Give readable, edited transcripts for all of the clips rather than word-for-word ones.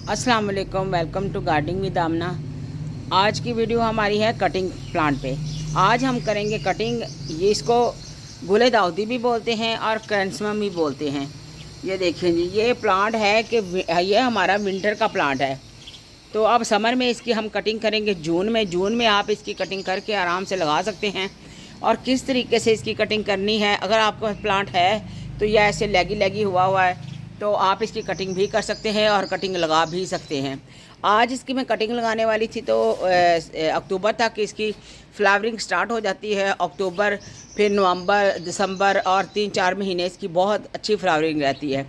अस्सलाम वालेकुम, welcome to gardening with आमना। आज की वीडियो हमारी है कटिंग प्लांट पे। आज हम करेंगे कटिंग। ये इसको गुले दाउदी भी बोलते हैं और कैंसमम भी बोलते हैं। ये देखें जी, ये प्लांट है कि ये हमारा विंटर का प्लांट है। तो अब समर में इसकी हम कटिंग करेंगे जून में आप इसकी कटिंग करके आराम से लगा सकते हैं। और किस तरीके से इसकी कटिंग करनी है, अगर आपका प्लांट है तो ये ऐसे लैगी लैगी हुआ है तो आप इसकी कटिंग भी कर सकते हैं और कटिंग लगा भी सकते हैं। आज इसकी मैं कटिंग लगाने वाली थी तो अक्टूबर तक इसकी फ्लावरिंग स्टार्ट हो जाती है। अक्टूबर, फिर नवंबर, दिसंबर और 3-4 महीने इसकी बहुत अच्छी फ्लावरिंग रहती है।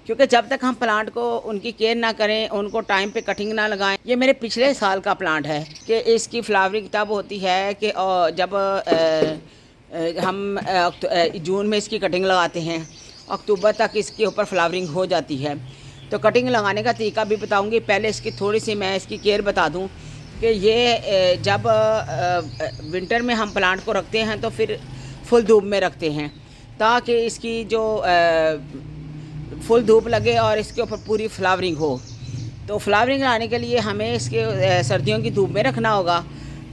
क्योंकि जब तक हम प्लांट को उनकी केयर ना करें, उनको टाइम पे कटिंग ना लगाएं। ये मेरे पिछले साल का प्लांट है कि इसकी फ्लावरिंग तब होती है कि जब हम जून में इसकी कटिंग लगाते हैं, अक्टूबर तक इसके ऊपर फ्लावरिंग हो जाती है। तो कटिंग लगाने का तरीका भी बताऊंगी। पहले इसकी थोड़ी सी मैं इसकी केयर बता दूं कि ये जब विंटर में हम प्लांट को रखते हैं तो फिर फुल धूप में रखते हैं ताकि इसकी जो फुल धूप लगे और इसके ऊपर पूरी फ्लावरिंग हो। तो फ्लावरिंग लाने के लिए हमें इसके सर्दियों की धूप में रखना होगा।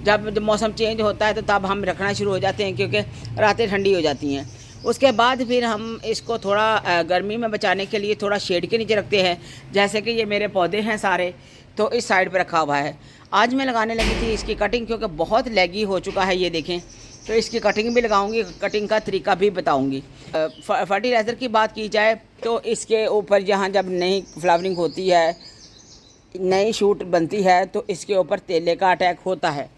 जब मौसम चेंज होता है तो तब हम रखना शुरू हो जाते हैं क्योंकि रातें ठंडी हो जाती हैं। उसके बाद फिर हम इसको थोड़ा गर्मी में बचाने के लिए थोड़ा शेड के नीचे रखते हैं। जैसे कि ये मेरे पौधे हैं सारे, तो इस साइड पर रखा हुआ है। आज मैं लगाने लगी थी इसकी कटिंग क्योंकि बहुत लैगी हो चुका है, ये देखें। तो इसकी कटिंग भी लगाऊंगी, कटिंग का तरीका भी बताऊंगी। फर्टिलाइज़र की बात की जाए तो इसके ऊपर यहाँ जब नई फ्लावरिंग होती है, नई शूट बनती है, तो इसके ऊपर तेले का अटैक होता है।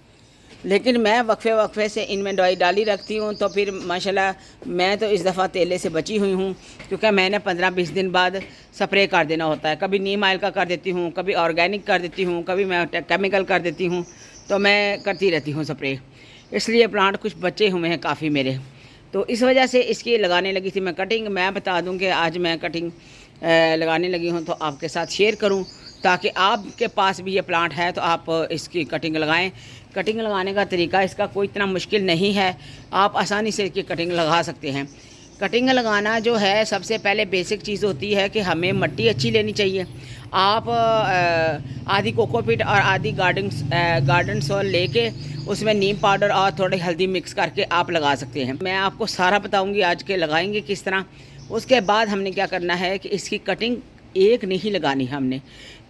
लेकिन मैं वक्फे से इनमें दवाई डाली रखती हूँ, तो फिर माशाल्लाह मैं तो इस दफ़ा तेले से बची हुई हूँ क्योंकि मैंने 15-20 दिन बाद स्प्रे कर देना होता है। कभी नीम ऑयल का कर देती हूँ, कभी ऑर्गेनिक कर देती हूँ, कभी मैं केमिकल कर देती हूँ। तो मैं करती रहती हूँ स्प्रे, इसलिए प्लांट कुछ बचे हुए हैं काफ़ी मेरे। तो इस वजह से इसकी लगाने लगी थी मैं कटिंग। मैं बता दूं कि आज मैं कटिंग लगाने लगी हूं तो आपके साथ शेयर करूं ताकि आपके पास भी ये प्लांट है तो आप इसकी कटिंग लगाएं। कटिंग लगाने का तरीका इसका कोई इतना मुश्किल नहीं है, आप आसानी से इसकी कटिंग लगा सकते हैं। कटिंग लगाना जो है, सबसे पहले बेसिक चीज़ होती है कि हमें मिट्टी अच्छी लेनी चाहिए। आप आधी कोकोपीट और आधी गार्डन सॉइल लेके उसमें नीम पाउडर और थोड़ी हल्दी मिक्स करके आप लगा सकते हैं। मैं आपको सारा बताऊंगी आज के लगाएंगे किस तरह। उसके बाद हमने क्या करना है कि इसकी कटिंग एक नहीं लगानी है हमने।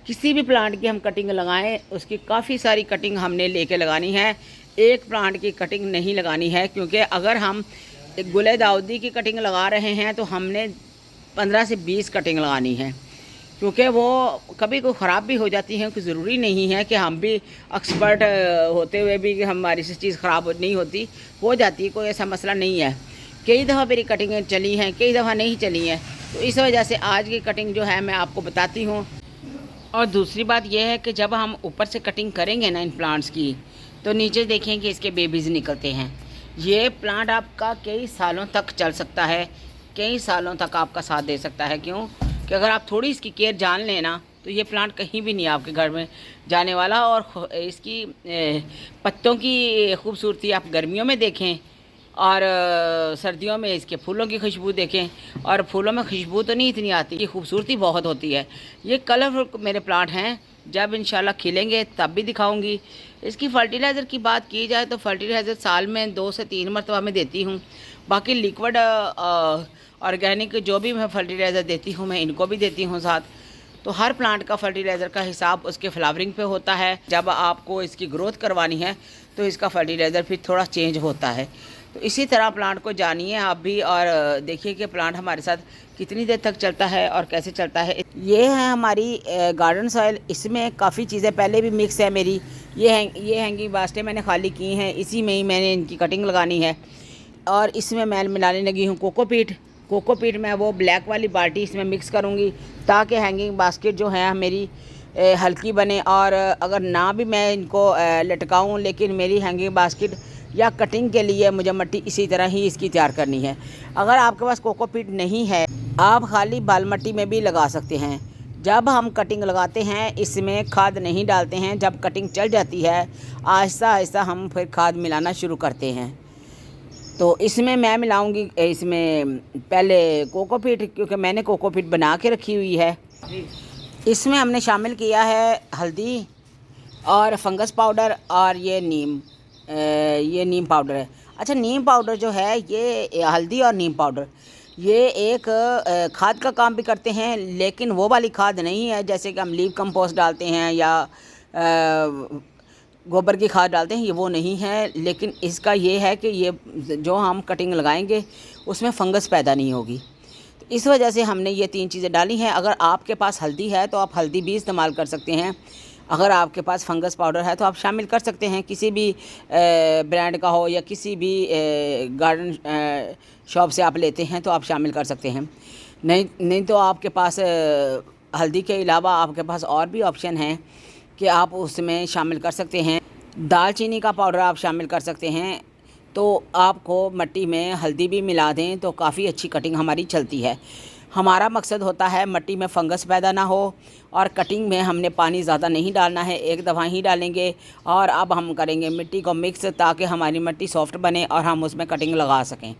किसी भी प्लांट की हम कटिंग लगाएं, उसकी काफ़ी सारी कटिंग हमने लेके लगानी है। एक प्लांट की कटिंग नहीं लगानी है, क्योंकि अगर हम एक गुले दाउदी की कटिंग लगा रहे हैं तो हमने 15 से 20 कटिंग लगानी है, क्योंकि वो कभी कोई ख़राब भी हो जाती हैं। कोई ज़रूरी नहीं है कि हम भी एक्सपर्ट होते हुए भी कि हमारी से चीज़ ख़राब नहीं होती, हो जाती है, कोई ऐसा मसला नहीं है। कई दफ़ा मेरी कटिंगें चली हैं, कई दफ़ा नहीं चली हैं। तो इस वजह से आज की कटिंग जो है मैं आपको बताती हूँ। और दूसरी बात यह है कि जब हम ऊपर से कटिंग करेंगे ना इन प्लांट्स की, तो नीचे देखें कि इसके बेबीज़ निकलते हैं। ये प्लांट आपका कई सालों तक चल सकता है, कई सालों तक आपका साथ दे सकता है। क्यों कि अगर आप थोड़ी इसकी केयर जान लेना तो ये प्लांट कहीं भी नहीं आपके घर में जाने वाला। और इसकी पत्तों की खूबसूरती आप गर्मियों में देखें और सर्दियों में इसके फूलों की खुशबू देखें। और फूलों में खुशबू तो नहीं इतनी आती, ये खूबसूरती बहुत होती है। ये कलरफुल मेरे प्लांट हैं, जब इंशाल्लाह खिलेंगे तब भी दिखाऊंगी। इसकी फर्टिलाइज़र की बात की जाए तो फर्टिलाइज़र साल में 2 से 3 मरतबा मैं देती हूँ। बाकी लिक्विड ऑर्गेनिक जो भी मैं फर्टिलाइज़र देती हूँ मैं इनको भी देती हूँ साथ। तो हर प्लांट का फर्टिलाइज़र का हिसाब उसके फ्लावरिंग पे होता है। जब आपको इसकी ग्रोथ करवानी है तो इसका फर्टिलाइज़र फिर थोड़ा चेंज होता है। तो इसी तरह प्लांट को जानिए आप भी और देखिए कि प्लांट हमारे साथ कितनी देर तक चलता है और कैसे चलता है। ये है हमारी गार्डन सॉइल, इसमें काफ़ी चीज़ें पहले भी मिक्स है मेरी। ये हैंगिंग बास्केट मैंने खाली की हैं, इसी में ही मैंने इनकी कटिंग लगानी है। और इसमें मैं मिलाने लगी हूँ कोकोपीट मैं वो ब्लैक वाली बाल्टी इसमें मिक्स करूँगी ताकि हैंगिंग बास्केट जो है मेरी हल्की बने। और अगर ना भी मैं इनको लटकाऊँ, लेकिन मेरी हैंगिंग बास्केट या कटिंग के लिए मुझे मिट्टी इसी तरह ही इसकी तैयार करनी है। अगर आपके पास कोकोपीट नहीं है, आप खाली बाल मिट्टी में भी लगा सकते हैं। जब हम कटिंग लगाते हैं इसमें खाद नहीं डालते हैं। जब कटिंग चल जाती है आहिस्ता आहिस्ता हम फिर खाद मिलाना शुरू करते हैं। तो इसमें मैं मिलाऊंगी इसमें पहले कोकोपीट, क्योंकि मैंने कोकोपीट बना के रखी हुई है। इसमें हमने शामिल किया है हल्दी और फंगस पाउडर और ये नीम पाउडर है। अच्छा, नीम पाउडर जो है, ये हल्दी और नीम पाउडर ये एक खाद का काम भी करते हैं, लेकिन वो वाली खाद नहीं है जैसे कि हम लीव कंपोस्ट डालते हैं या गोबर की खाद डालते हैं, ये वो नहीं है। लेकिन इसका ये है कि ये जो हम कटिंग लगाएंगे उसमें फंगस पैदा नहीं होगी, तो इस वजह से हमने ये 3 चीज़ें डाली हैं। अगर आपके पास हल्दी है तो आप हल्दी भी इस्तेमाल कर सकते हैं, अगर आपके पास फंगस पाउडर है तो आप शामिल कर सकते हैं, किसी भी ब्रांड का हो या किसी भी गार्डन शॉप से आप लेते हैं तो आप शामिल कर सकते हैं। नहीं तो आपके पास हल्दी के अलावा आपके पास और भी ऑप्शन हैं कि आप उसमें शामिल कर सकते हैं। दालचीनी का पाउडर आप शामिल कर सकते हैं। तो आपको मिट्टी में हल्दी भी मिला दें तो काफ़ी अच्छी कटिंग हमारी चलती है। हमारा मकसद होता है मिट्टी में फंगस पैदा ना हो, और कटिंग में हमने पानी ज़्यादा नहीं डालना है, 1 दफ़ा ही डालेंगे। और अब हम करेंगे मिट्टी को मिक्स ताकि हमारी मिट्टी सॉफ्ट बने और हम उसमें कटिंग लगा सकें।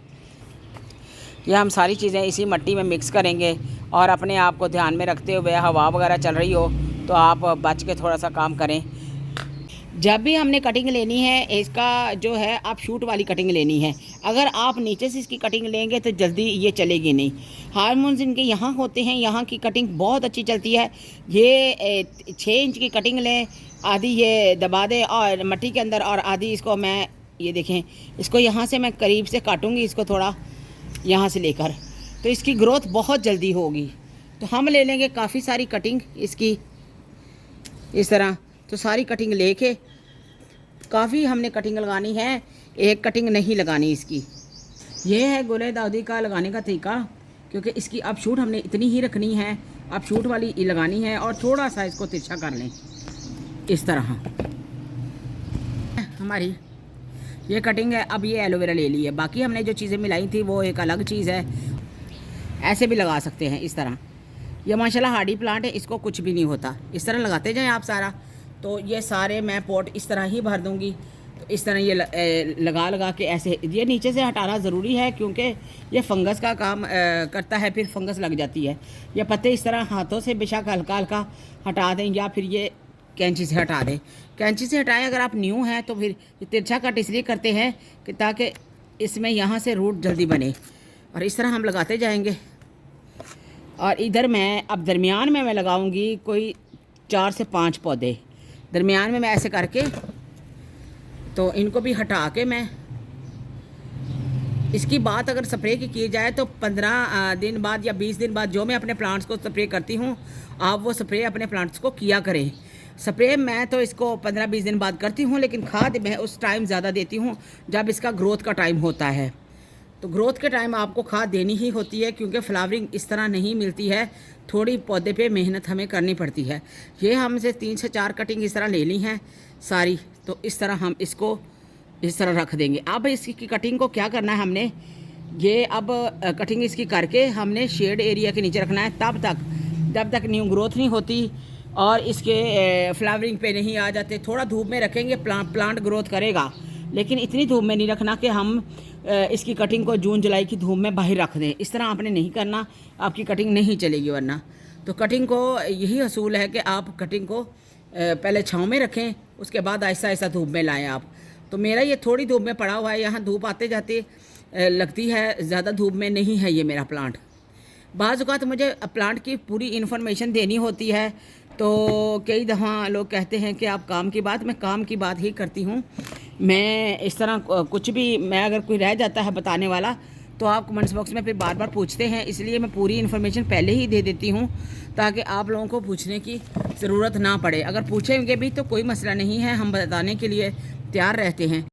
यह हम सारी चीज़ें इसी मिट्टी में मिक्स करेंगे, और अपने आप को ध्यान में रखते हुए, हवा वगैरह चल रही हो तो आप बच के थोड़ा सा काम करें। जब भी हमने कटिंग लेनी है, इसका जो है आप शूट वाली कटिंग लेनी है। अगर आप नीचे से इसकी कटिंग लेंगे तो जल्दी ये चलेगी नहीं। हार्मोन्स इनके यहाँ होते हैं, यहाँ की कटिंग बहुत अच्छी चलती है। ये 6 इंच की कटिंग लें, आधी ये दबा दें और मिट्टी के अंदर, और आधी इसको मैं, ये देखें, इसको यहाँ से मैं करीब से काटूँगी, इसको थोड़ा यहाँ से लेकर, तो इसकी ग्रोथ बहुत जल्दी होगी। तो हम ले लेंगे काफ़ी सारी कटिंग इसकी इस तरह। तो सारी कटिंग लेके काफ़ी हमने कटिंग लगानी है, एक कटिंग नहीं लगानी इसकी। ये है गुले दाउदी का लगाने का तरीका, क्योंकि इसकी अब शूट हमने इतनी ही रखनी है, अब शूट वाली लगानी है, और थोड़ा सा इसको तिरछा कर लें इस तरह। हमारी ये कटिंग है। अब ये एलोवेरा ले ली है, बाकी हमने जो चीज़ें मिलाई थी वो एक अलग चीज़ है। ऐसे भी लगा सकते हैं इस तरह। ये माशाल्लाह हार्डी प्लांट है, इसको कुछ भी नहीं होता। इस तरह लगाते जाएं आप सारा। तो ये सारे मैं पॉट इस तरह ही भर दूंगी। तो इस तरह ये लगा के ऐसे, ये नीचे से हटाना ज़रूरी है क्योंकि ये फंगस का काम करता है, फिर फंगस लग जाती है। ये पत्ते इस तरह हाथों से बेशक हल्का हल्का हटा दें, या फिर ये कैंची से हटा दें। कैंची से हटाएं अगर आप न्यू हैं तो। फिर ये तिरछा कट इसलिए करते हैं कि ताकि इसमें यहाँ से रूट जल्दी बने, और इस तरह हम लगाते जाएंगे। और इधर मैं अब दरमियान में मैं लगाऊंगी कोई 4 से 5 पौधे दरमियान में, मैं ऐसे करके, तो इनको भी हटा के मैं, इसकी बात अगर स्प्रे की जाए तो 15 दिन बाद या 20 दिन बाद जो मैं अपने प्लांट्स को स्प्रे करती हूँ, आप वो स्प्रे अपने प्लांट्स को किया करें। स्प्रे मैं तो इसको 15-20 दिन बाद करती हूँ, लेकिन खाद मैं उस टाइम ज़्यादा देती हूँ जब इसका ग्रोथ का टाइम होता है। तो ग्रोथ के टाइम आपको खाद देनी ही होती है, क्योंकि फ्लावरिंग इस तरह नहीं मिलती है, थोड़ी पौधे पे मेहनत हमें करनी पड़ती है। ये हमसे 3 से 4 कटिंग इस तरह ले ली हैं सारी। तो इस तरह हम इसको इस तरह रख देंगे। अब इसकी कटिंग को क्या करना है हमने, ये अब कटिंग इसकी करके हमने शेड एरिया के नीचे रखना है जब तक न्यू ग्रोथ नहीं होती और इसके फ्लावरिंग पे नहीं आ जाते। थोड़ा धूप में रखेंगे, प्लांट ग्रोथ करेगा, लेकिन इतनी धूप में नहीं रखना कि हम इसकी कटिंग को जून जुलाई की धूप में बाहर रख दें। इस तरह आपने नहीं करना, आपकी कटिंग नहीं चलेगी वरना। तो कटिंग को यही असूल है कि आप कटिंग को पहले छाँव में रखें, उसके बाद ऐसा ऐसा धूप में लाएं आप। तो मेरा ये थोड़ी धूप में पड़ा हुआ है, यहाँ धूप आते जाते लगती है, ज़्यादा धूप में नहीं है ये मेरा प्लांट। बाज़ औक़ात मुझे प्लांट की पूरी इन्फॉर्मेशन देनी होती है, तो कई दफ़ा लोग कहते हैं कि आप काम की बात, मैं काम की बात ही करती हूँ। मैं इस तरह कुछ भी, मैं अगर कोई रह जाता है बताने वाला तो आप कमेंट्स बॉक्स में फिर बार बार पूछते हैं, इसलिए मैं पूरी इन्फॉर्मेशन पहले ही दे देती हूँ ताकि आप लोगों को पूछने की ज़रूरत ना पड़े। अगर पूछेंगे भी तो कोई मसला नहीं है, हम बताने के लिए तैयार रहते हैं।